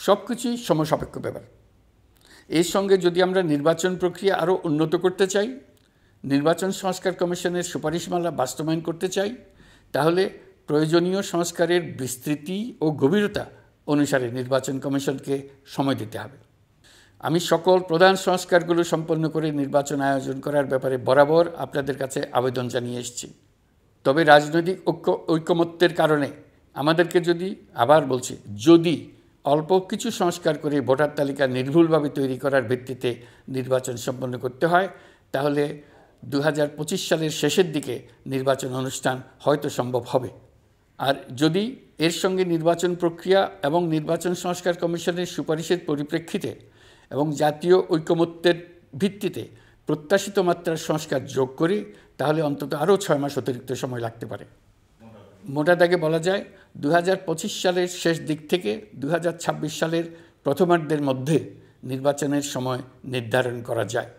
সব কিছুই সমসাপেক্ষ ব্যাপার। এর সঙ্গে যদি আমরা নির্বাচন প্রক্রিয়া আরও উন্নত করতে চাই, নির্বাচন সংস্কার কমিশনের সুপারিশমালা বাস্তবায়ন করতে চাই, তাহলে প্রয়োজনীয় সংস্কারের বিস্তৃতি ও গভীরতা অনুসারে নির্বাচন কমিশনকে সময় দিতে হবে। আমি সকল প্রধান সংস্কারগুলো সম্পন্ন করে নির্বাচন আয়োজন করার ব্যাপারে বরাবর আপনাদের কাছে আবেদন জানিয়ে এসেছি। তবে রাজনৈতিক ঐকমত্যের কারণে আমাদেরকে যদি অল্প কিছু সংস্কার করে ভোটার তালিকা নির্ভুলভাবে তৈরি করার ভিত্তিতে নির্বাচন সম্পন্ন করতে হয়, তাহলে 2025 সালের শেষের দিকে নির্বাচন অনুষ্ঠান হয়তো সম্ভব হবে। আর যদি এর সঙ্গে নির্বাচন প্রক্রিয়া এবং নির্বাচন সংস্কার কমিশনের সুপারিশের পরিপ্রেক্ষিতে এবং জাতীয় ঐকমত্যের ভিত্তিতে প্রত্যাশিত মাত্রার সংস্কার যোগ করি, তাহলে অন্তত আরও 6 মাস অতিরিক্ত সময় লাগতে পারে। মোটা দাগে বলা যায় 2025 সালের শেষ দিক থেকে 2026 সালের প্রথমার্ধের মধ্যে নির্বাচনের সময় নির্ধারণ করা যায়।